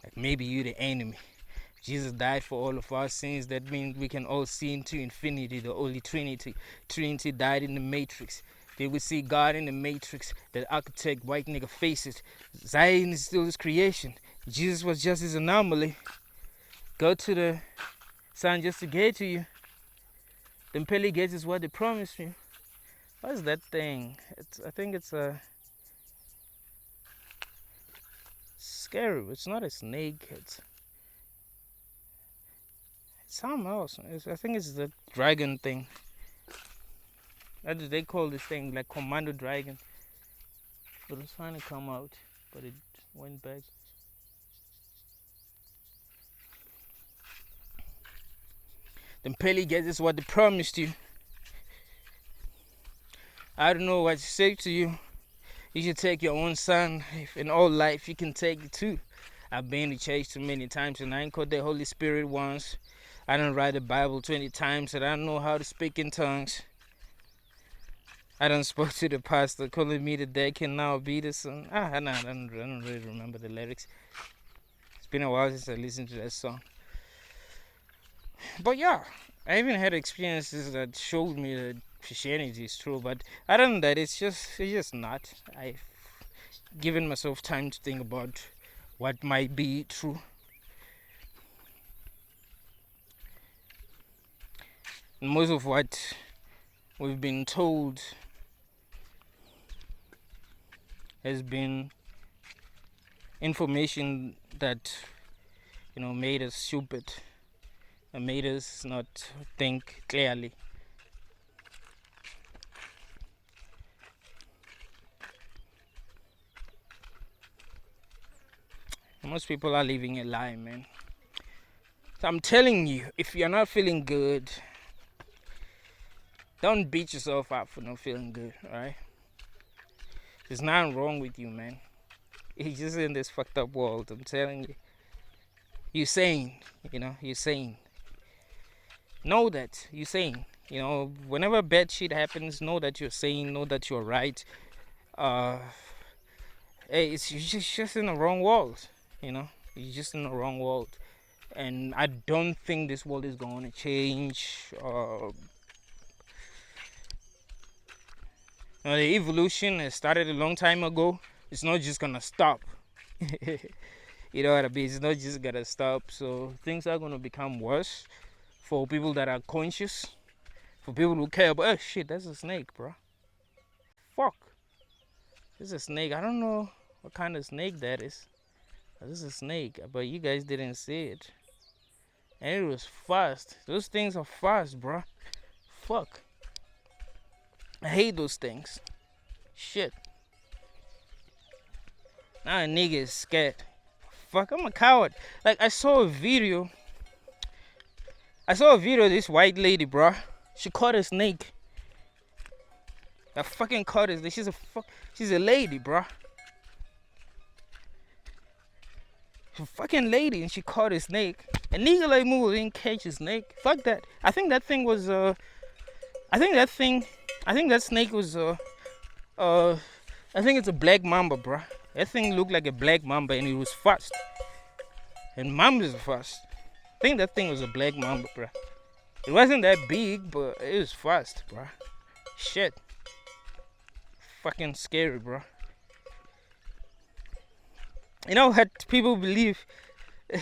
Speaker 1: Like, maybe you're the enemy. Jesus died for all of our sins. That means we can all see into infinity. The Holy Trinity. Trinity died in the Matrix. They would see God in the Matrix. That architect, white nigga faces. Zion is still his creation. Jesus was just his anomaly. Go to the sun just to get to you. Them pearly gates is what they promised you. What's that thing? I think it's a scary. It's not a snake. It's something else. I think it's the dragon thing. What do they call this thing? Like Commando Dragon. It was trying to come out, but it went back. Them pearly gates is what they promised you. I don't know what to say to you. You should take your own son. If in all life you can take it too. I've been to church too many times and I ain't caught the Holy Spirit once. I done read the Bible 20 times and I don't know how to speak in tongues. I done spoke to the pastor calling me the dead can now be the son. I don't really remember the lyrics. It's been a while since I listened to that song. But yeah, I even had experiences that showed me that Christianity is true. But other than that, it's just not. I've given myself time to think about what might be true. And most of what we've been told has been information that, made us stupid and made us not think clearly. Most people are living a lie, man. So I'm telling you, if you're not feeling good, don't beat yourself up for not feeling good, alright? There's nothing wrong with you, man. You're just in this fucked up world, I'm telling you. You're sane, you're sane. Know that you're sane. Whenever bad shit happens, know that you're sane, know that you're right. Hey, you're just in the wrong world, You're just in the wrong world. And I don't think this world is going to change. The evolution has started a long time ago. It's not just gonna stop. You know what I mean? It's not just gonna stop. So things are gonna become worse for people that are conscious. For people who care about, oh shit, that's a snake, bro. Fuck. This is a snake. I don't know what kind of snake that is. This is a snake, but you guys didn't see it. And it was fast. Those things are fast, bro. Fuck. I hate those things. Shit. Now a nigga is scared. Fuck, I'm a coward. Like, I saw a video of this white lady, bro. She caught a snake. I fucking caught it. She's a lady, bro. She's a fucking lady and she caught a snake. A nigga like me didn't catch a snake. Fuck that. I think that snake was I think it's a black mamba, bruh. That thing looked like a black mamba and it was fast. And mambas are fast. I think that thing was a black mamba, bruh. It wasn't that big, but it was fast, bruh. Shit. Fucking scary, bruh. You know what people believe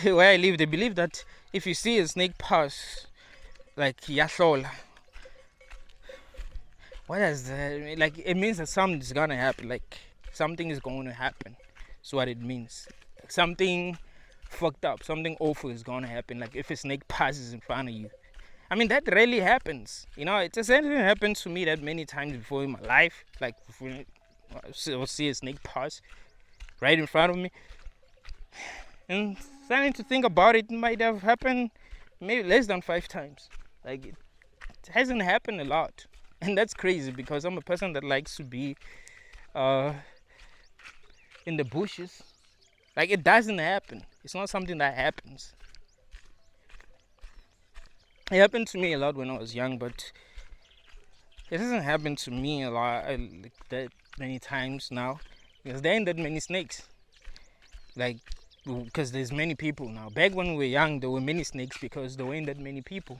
Speaker 1: where I live? They believe that if you see a snake pass, like yashola, what does that mean? Like, it means that something's gonna happen. Like, something is going to happen. That's what it means. Something fucked up, something awful is gonna happen. Like, if a snake passes in front of you. I mean, that rarely happens. You know, it hasn't happened to me that many times before in my life. Like, I'll see a snake pass right in front of me. And starting to think about it, might have happened maybe less than 5 times. Like, it hasn't happened a lot. And that's crazy because I'm a person that likes to be in the bushes. Like, it doesn't happen. It's not something that happens. It happened to me a lot when I was young, but it doesn't happen to me a lot, like that many times now, because there ain't that many snakes. Like, because there's many people now. Back when we were young, there were many snakes because there weren't that many people.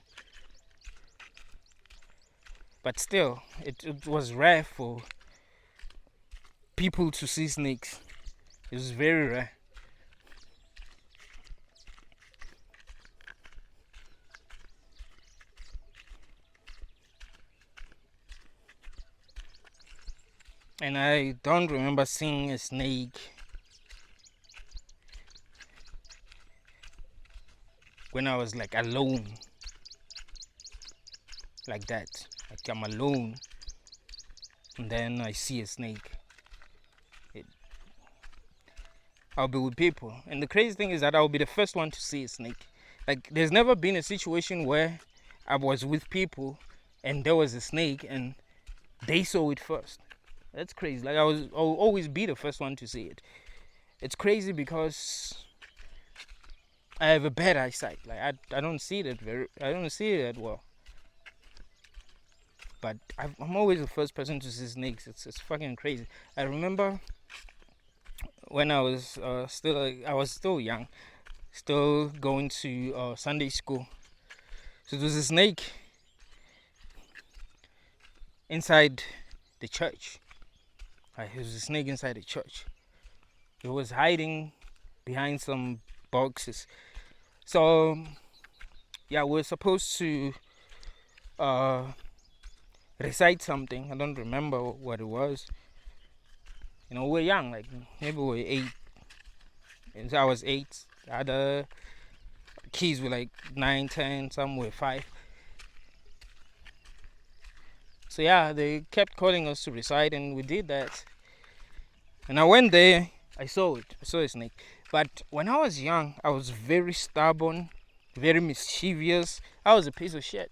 Speaker 1: But still, it was rare for people to see snakes. It was very rare. And I don't remember seeing a snake when I was like alone. Like that. Like, I'm alone. And then I see a snake. I'll be with people. And the crazy thing is that I'll be the first one to see a snake. Like, there's never been a situation where I was with people and there was a snake and they saw it first. That's crazy. Like, I'll always be the first one to see it. It's crazy because I have a bad eyesight. Like, I don't see it that well. But I'm always the first person to see snakes. It's fucking crazy. I remember when I was still young, still going to Sunday school. So there was a snake inside the church. There was a snake inside the church. It was hiding behind some boxes. So yeah, we were supposed to recite something. I don't remember what it was. You know, we're young, like maybe we were 8. And so I was 8. The other kids were like 9, 10, some were 5. So yeah, they kept calling us to recite and we did that. And I went there, I saw it. I saw a snake. But when I was young, I was very stubborn, very mischievous. I was a piece of shit.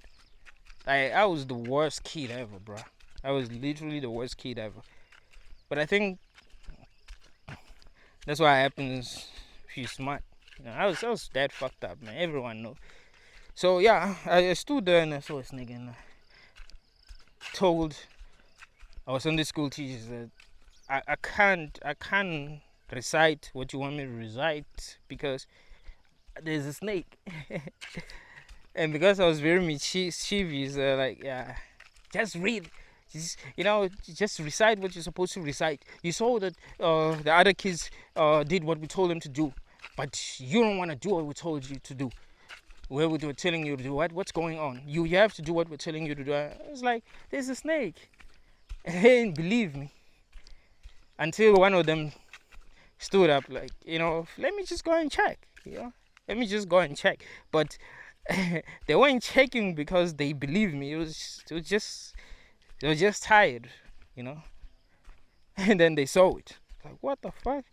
Speaker 1: I was the worst kid ever, bro. I was literally the worst kid ever. But I think that's what happens if you're smart. You know, I was that fucked up, man. Everyone knows. So yeah, I stood there and I saw a snake and I told our Sunday school teachers that I can't recite what you want me to recite because there's a snake. And because I was very mischievous, like, yeah, just read. Just recite what you're supposed to recite. You saw that the other kids did what we told them to do, but you don't want to do what we told you to do. Where we were telling you to do what's going on? You have to do what we're telling you to do. I was like, there's a snake. And they didn't believe me. Until one of them stood up, like, let me just go and check. Let me just go and check. But they weren't checking because they believed me. They were just tired, And then they saw it. Like, what the fuck?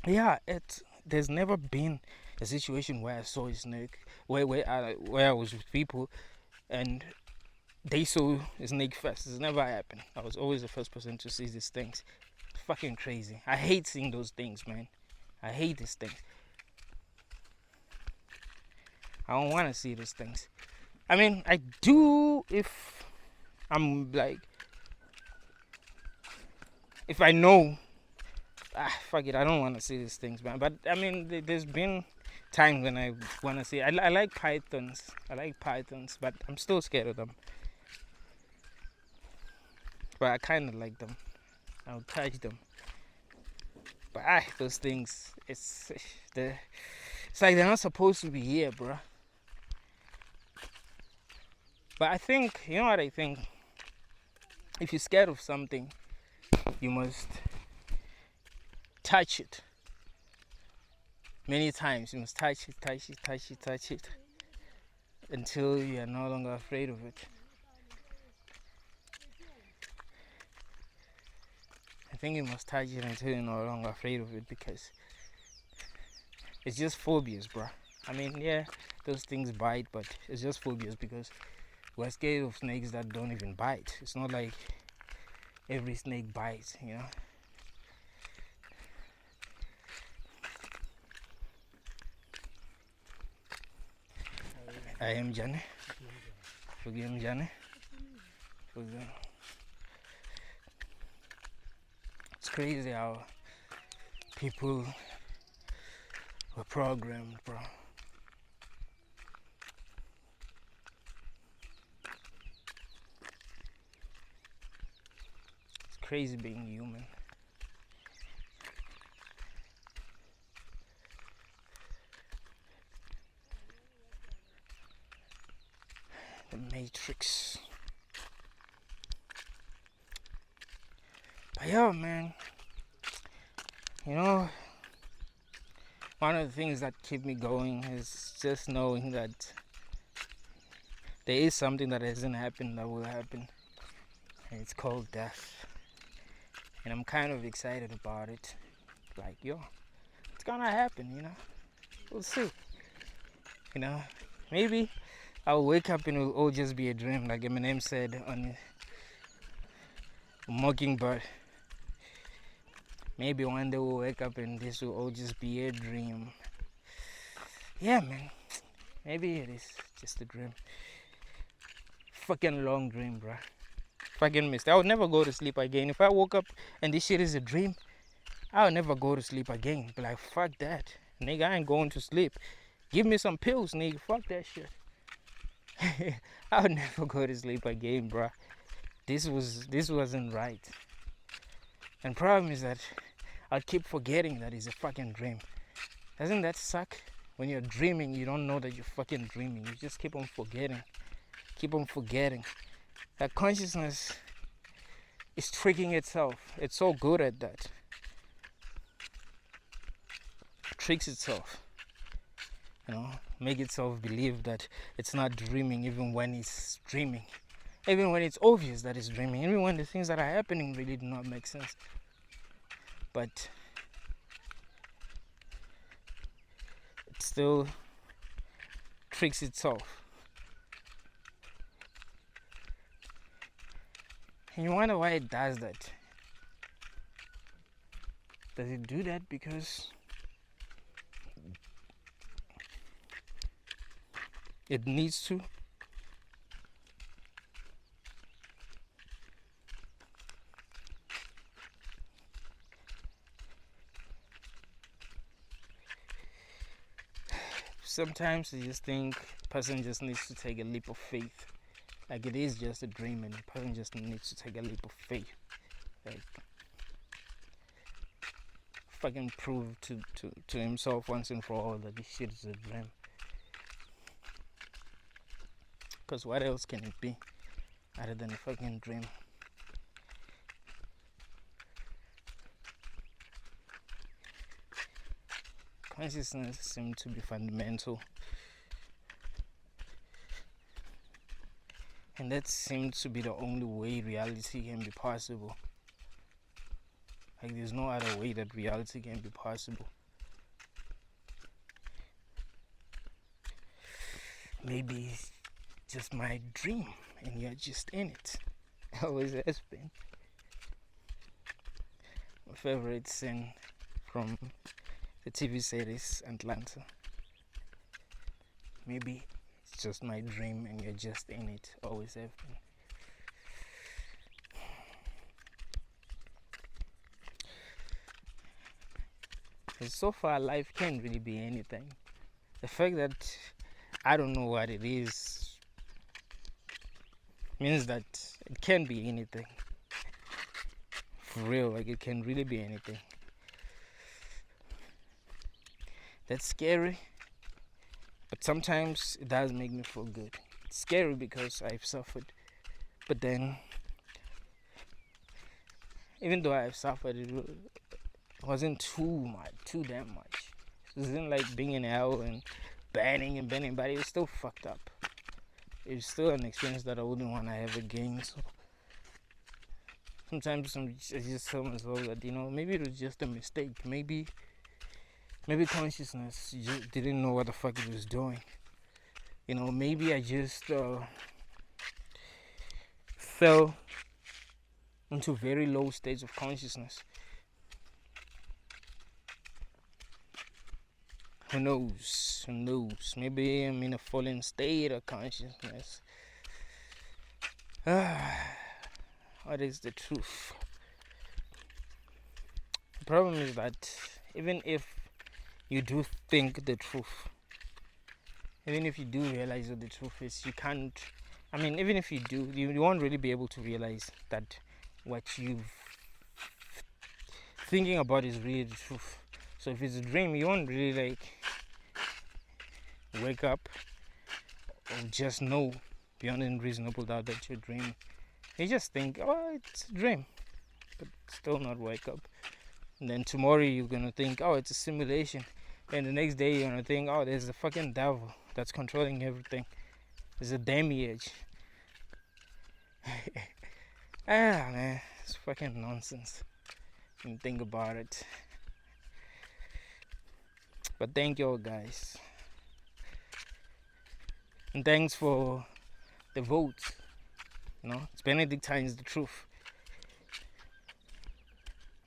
Speaker 1: Yeah, there's never been a situation where I saw a snake, where I was with people, and they saw a snake first. It's never happened. I was always the first person to see these things. It's fucking crazy. I hate seeing those things, man. I hate these things. I don't want to see these things. I mean, I do if I'm like if I know, fuck it, I don't want to see these things, man. But I mean, there's been times when I want to see. I like pythons. I like pythons, but I'm still scared of them. But I kind of like them. I'll touch them. But those things, it's like they're not supposed to be here, bro. But I think, you know what I think? If you're scared of something, you must touch it. Many times you must touch it until you are no longer afraid of it. I think you must touch it until you're no longer afraid of it, because it's just phobias, bro. I mean, yeah, those things bite, but it's just phobias because we're scared of snakes that don't even bite. It's not like every snake bites, you know. I am Johnny. Forgive me, Johnny. It's crazy how people were programmed, bro. It's crazy being human. The Matrix. But yeah, man, you know, one of the things that keep me going is just knowing that there is something that hasn't happened that will happen, and it's called death. And I'm kind of excited about it. Like, yo, it's gonna happen, you know. We'll see. You know, maybe I'll wake up and it'll all just be a dream, like Eminem said on Mockingbird. Maybe one day we'll wake up and this will all just be a dream. Yeah, man. Maybe it is just a dream. Fucking long dream, bruh. Fucking missed. I would never go to sleep again. If I woke up and this shit is a dream, I would never go to sleep again. Be like, fuck that. Nigga, I ain't going to sleep. Give me some pills, nigga. Fuck that shit. I would never go to sleep again, bruh. This wasn't right. And problem is that I'll keep forgetting that it's a fucking dream. Doesn't that suck? When you're dreaming, you don't know that you're fucking dreaming. You just keep on forgetting. Keep on forgetting. That consciousness is tricking itself. It's so good at that. It tricks itself. You know, make itself believe that it's not dreaming even when it's dreaming. Even when it's obvious that it's dreaming. Even when the things that are happening really do not make sense. But it still tricks itself. And you wonder why it does that. Does it do that because it needs to? Sometimes I just think a person just needs to take a leap of faith. Like, it is just a dream and the person just needs to take a leap of faith. Like, fucking prove to himself once and for all that this shit is a dream. Because what else can it be other than a fucking dream? Consciousness seems to be fundamental. And that seems to be the only way reality can be possible. Like, there's no other way that reality can be possible. Maybe it's just my dream and you're just in it. Always has been. My favorite scene from the TV series Atlanta. Maybe it's just my dream and you're just in it. Always have been. Because so far, life can't really be anything. The fact that I don't know what it is means that it can be anything. For real, like it can really be anything. That's scary, but sometimes it does make me feel good. It's scary because I've suffered, but then, even though I've suffered, it wasn't too damn much. It wasn't like being in hell and banning, but it was still fucked up. It was still an experience that I wouldn't want to have again. So sometimes I just tell myself that, maybe it was just a mistake. Maybe consciousness just didn't know what the fuck it was doing. Maybe I just fell into very low states of consciousness. Who knows? Maybe I'm in a fallen state of consciousness. What is the truth? The problem is that even if you do think the truth, even if you do realize what the truth is, you can't. Even if you do, you won't really be able to realize that what you're thinking about is really the truth. So if it's a dream, you won't really wake up or just know beyond any reasonable doubt that you're dreaming. You just think, oh, it's a dream, but still not wake up. And then tomorrow you're gonna think, oh, it's a simulation. And the next day you're gonna think, oh, there's a fucking devil that's controlling everything. There's a demiurge. Man, it's fucking nonsense when you think about it. But thank you all, guys, and thanks for the votes. It's Benedictine's the truth.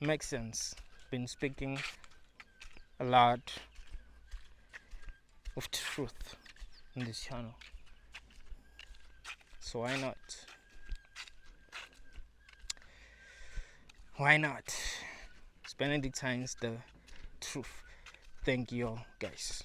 Speaker 1: Makes sense. Been speaking a lot of truth in this channel, so why not? It's Benedictine's the truth. Thank you all, guys.